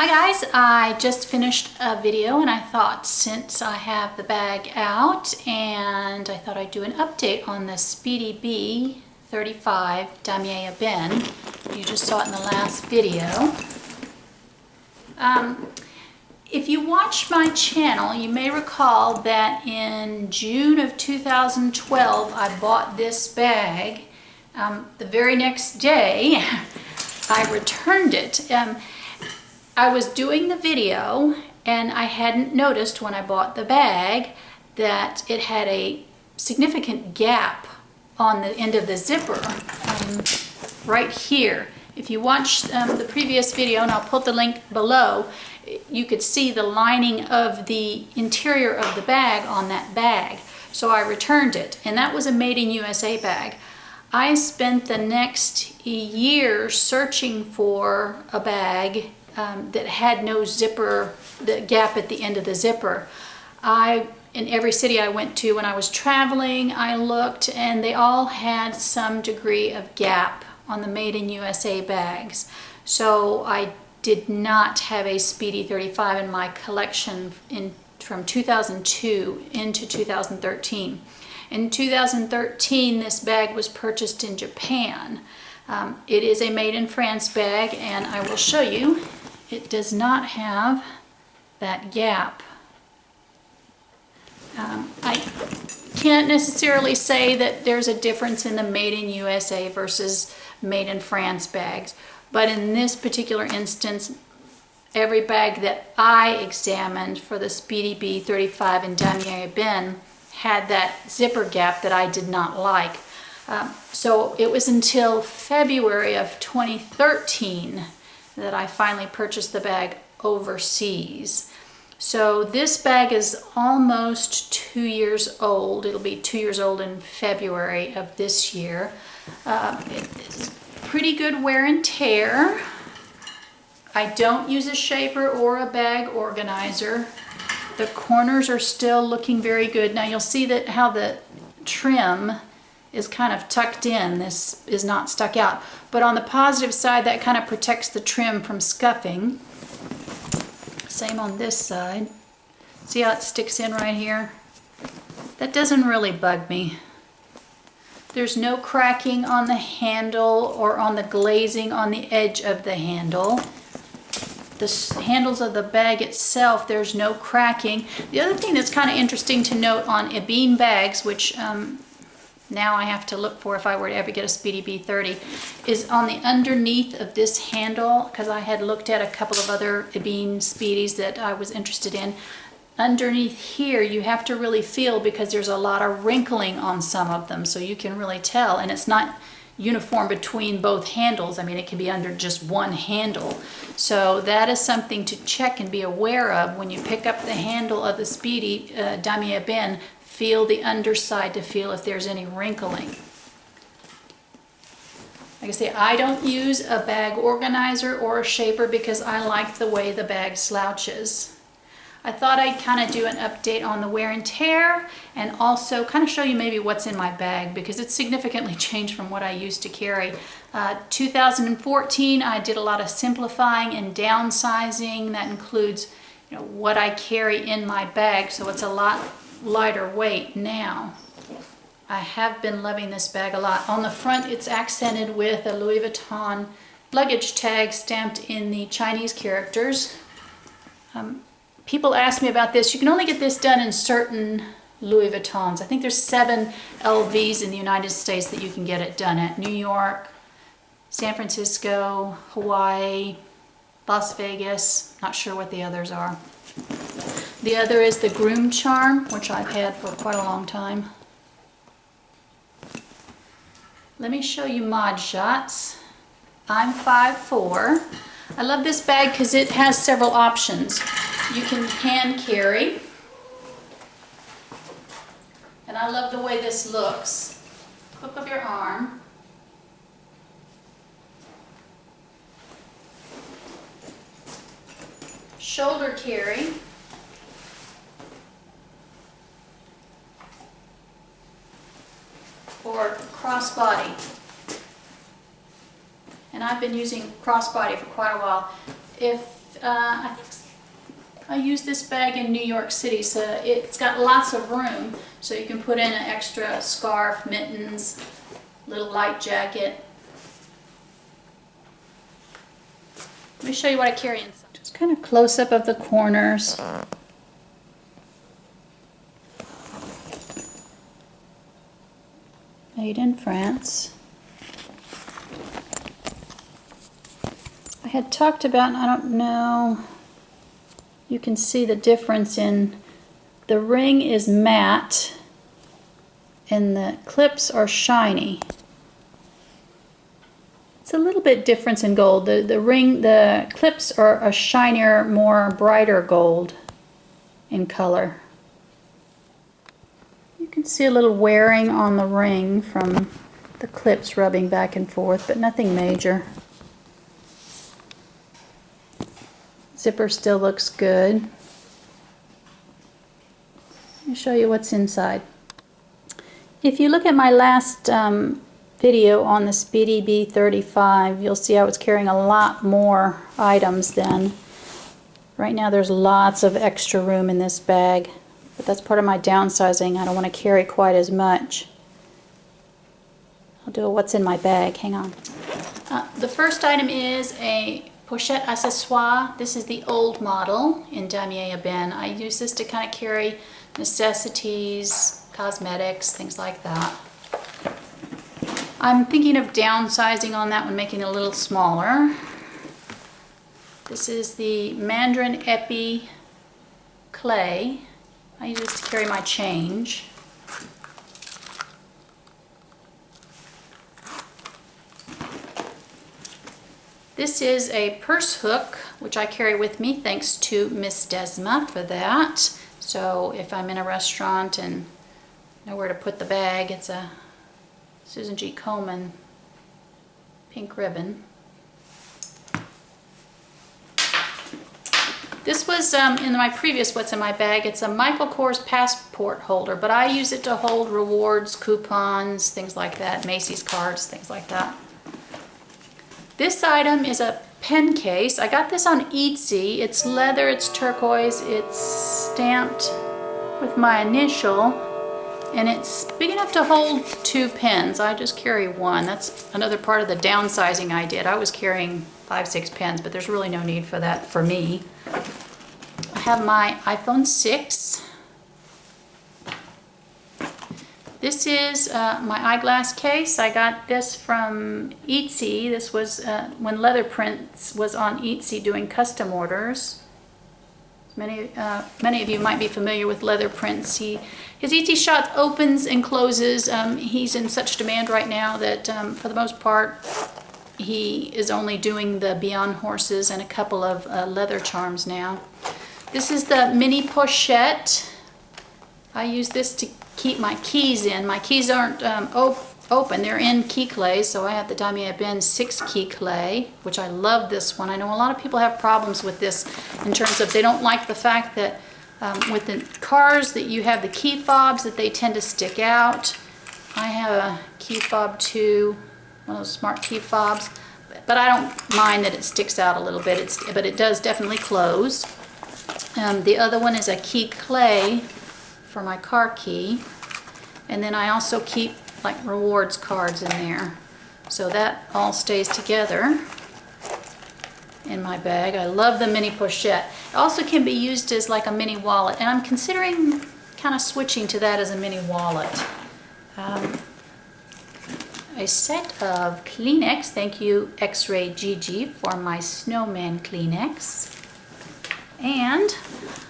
Hi guys, I just finished a video and I thought since I have the bag out and I thought I'd do an update on the Speedy B 35 Damier Ebene. You just saw it in the last video. If you watch my channel, you may recall that in June of 2012 I bought this bag. The very next day I returned it. I was doing the video and I hadn't noticed when I bought the bag that it had a significant gap on the end of the zipper right here. If you watch the previous video, and I'll put the link below, you could see the lining of the interior of the bag on that bag. So I returned it, and that was a made in USA bag. I spent the next year searching for a bag that had no zipper, the gap at the end of the zipper. In every city I went to when I was traveling, I looked and they all had some degree of gap on the Made in USA bags. So I did not have a Speedy 35 in my collection from 2002 into 2013. In 2013, this bag was purchased in Japan. It is a made in France bag, and I will show you. It does not have that gap. I can't necessarily say that there's a difference in the made in USA versus made in France bags, but in this particular instance, every bag that I examined for the Speedy B 35 and Damier Ebene had that zipper gap that I did not like. So it was until February of 2013 that I finally purchased the bag overseas. So this bag is almost 2 years old. It'll be 2 years old in February of this year. It's pretty good wear and tear. I don't use a shaper or a bag organizer. The corners are still looking very good. Now you'll see that how the trim is kind of tucked in. This is not stuck out. But on the positive side, that kind of protects the trim from scuffing. Same on this side. See how it sticks in right here? That doesn't really bug me. There's no cracking on the handle or on the glazing on the edge of the handle. The handles of the bag itself, there's no cracking. The other thing that's kind of interesting to note on Ebene bags, which now I have to look for if I were to ever get a Speedy B30, is on the underneath of this handle, because I had looked at a couple of other Ebene Speedies that I was interested in. Underneath here you have to really feel because there's a lot of wrinkling on some of them, so you can really tell, and it's not uniform between both handles. I mean, it can be under just one handle. So that is something to check and be aware of when you pick up the handle of the Speedy Damier Ebene. Feel the underside to feel if there's any wrinkling. Like I say, I don't use a bag organizer or a shaper because I like the way the bag slouches. I thought I'd kind of do an update on the wear and tear and also kind of show you maybe what's in my bag because it's significantly changed from what I used to carry. 2014, I did a lot of simplifying and downsizing. That includes, what I carry in my bag, so it's a lot lighter weight now. I have been loving this bag a lot. On the front, it's accented with a Louis Vuitton luggage tag stamped in the Chinese characters. People ask me about this. You can only get this done in certain Louis Vuittons. I think there's 7 LVs in the United States that you can get it done at. New York, San Francisco, Hawaii, Las Vegas. Not sure what the others are. The other is the Groom Charm, which I've had for quite a long time. Let me show you mod shots. I'm 5'4". I love this bag because it has several options. You can hand carry, and I love the way this looks. Hook up your arm. Shoulder carry. Or crossbody. And I've been using crossbody for quite a while. If I think I use this bag in New York City, so it's got lots of room, so you can put in an extra scarf, mittens, little light jacket. Let me show you what I carry inside. Just kind of close up of the corners. Made in France. I had talked about, and I don't know, you can see the difference in the ring is matte and the clips are shiny. It's a little bit difference in gold. The clips are a shinier, more brighter gold in color. You can see a little wearing on the ring from the clips rubbing back and forth, but nothing major. Zipper still looks good. Let me show you what's inside. If you look at my last video on the Speedy B35, you'll see I was carrying a lot more items then. Right now there's lots of extra room in this bag, but that's part of my downsizing. I don't want to carry quite as much. I'll do a what's in my bag. Hang on. The first item is a pochette accessoire. This is the old model in Damier Ebene. I use this to kind of carry necessities, cosmetics, things like that. I'm thinking of downsizing on that one, making it a little smaller. This is the Mandarin Epi clay. I use this to carry my change. This is a purse hook, which I carry with me, thanks to Miss Desma for that. So if I'm in a restaurant and know where to put the bag, it's a Susan G. Komen pink ribbon. This was in my previous What's in My Bag. It's a Michael Kors passport holder, but I use it to hold rewards, coupons, things like that, Macy's cards, things like that. This item is a pen case. I got this on Etsy. It's leather, it's turquoise, it's stamped with my initial, and it's big enough to hold 2 pens. I just carry 1. That's another part of the downsizing I did. I was carrying 5, 6 pens, but there's really no need for that for me. I have my iPhone 6. This is my eyeglass case. I got this from Etsy. This was when Leather Prints was on Etsy doing custom orders. Many of you might be familiar with Leather Prints. His Etsy shop opens and closes. He's in such demand right now that for the most part he is only doing the Beyond horses and a couple of leather charms now. This is the mini pochette. I use this to keep my keys in. My keys aren't open, they're in key clay, so I have the Damier Ebene 6 key clay, which I love this one. I know a lot of people have problems with this in terms of they don't like the fact that with the cars that you have the key fobs that they tend to stick out. I have a key fob too, one of those smart key fobs, but I don't mind that it sticks out a little bit, but it does definitely close. The other one is a key clay for my car key, and then I also keep like rewards cards in there, so that all stays together in my bag. I love the mini pochette. It also can be used as like a mini wallet, and I'm considering kind of switching to that as a mini wallet. A set of Kleenex. Thank you X-Ray Gigi for my snowman Kleenex. And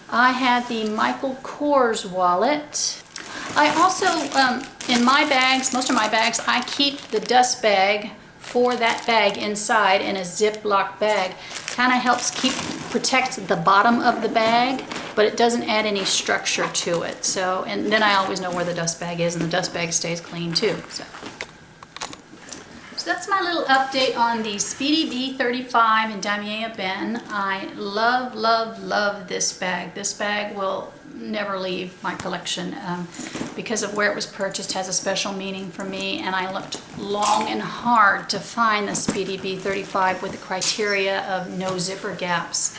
I had the Michael Kors wallet. I also, in my bags, most of my bags, I keep the dust bag for that bag inside in a Ziploc bag. Kind of helps protect the bottom of the bag, but it doesn't add any structure to it. So, and then I always know where the dust bag is, and the dust bag stays clean too. So that's my little update on the Speedy B35 in Damier Ebene. I love, love, love this bag. This bag will never leave my collection because of where it was purchased. Has a special meaning for me, and I looked long and hard to find the Speedy B35 with the criteria of no zipper gaps.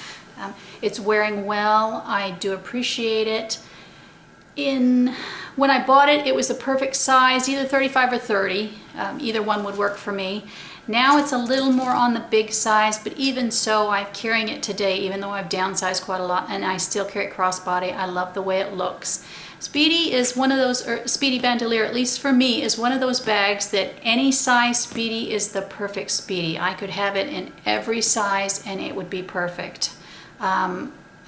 It's wearing well. I do appreciate it. When I bought it, it was the perfect size, either 35 or 30. Either one would work for me. Now it's a little more on the big size, but even so, I'm carrying it today, even though I've downsized quite a lot, and I still carry it crossbody. I love the way it looks. Speedy is one of those, or Speedy Bandolier, at least for me, is one of those bags that any size Speedy is the perfect Speedy. I could have it in every size and it would be perfect.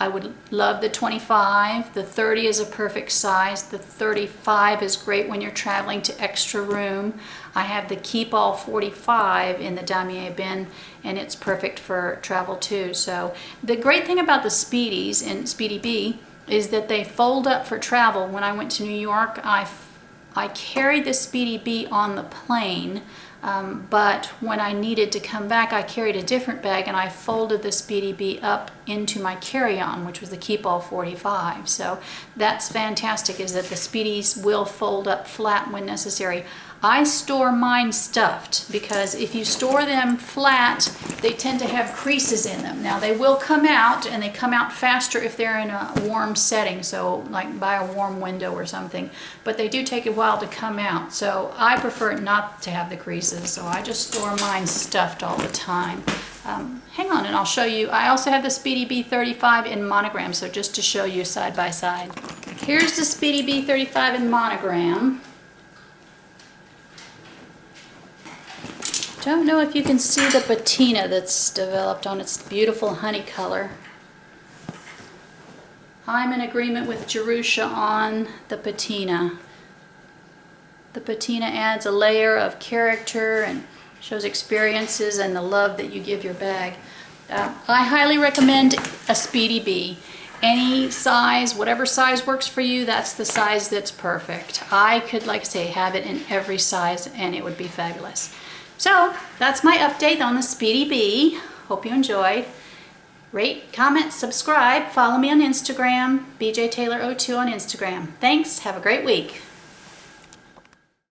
I would love the 25. The 30 is a perfect size. The 35 is great when you're traveling to extra room. I have the Keep All 45 in the Damier bin, and it's perfect for travel too. So the great thing about the Speedies and Speedy B is that they fold up for travel. When I went to New York, I carried the Speedy B on the plane, but when I needed to come back, I carried a different bag and I folded the Speedy B up into my carry-on, which was the Keep All 45. So that's fantastic, is that the Speedies will fold up flat when necessary. I store mine stuffed because if you store them flat, they tend to have creases in them. Now they will come out, and they come out faster if they're in a warm setting, so like by a warm window or something, but they do take a while to come out. So I prefer not to have the creases, so I just store mine stuffed all the time. Hang on and I'll show you. I also have the Speedy B35 in monogram, so just to show you side by side. Here's the Speedy B35 in monogram. Don't know if you can see the patina that's developed on its beautiful honey color. I'm in agreement with Jerusha on the patina. The patina adds a layer of character and shows experiences and the love that you give your bag. I highly recommend a Speedy B. Any size, whatever size works for you, that's the size that's perfect. I could, like I say, have it in every size and it would be fabulous. So that's my update on the Speedy B. Hope you enjoyed. Rate, comment, subscribe, follow me on Instagram, BJTaylor02 on Instagram. Thanks, have a great week.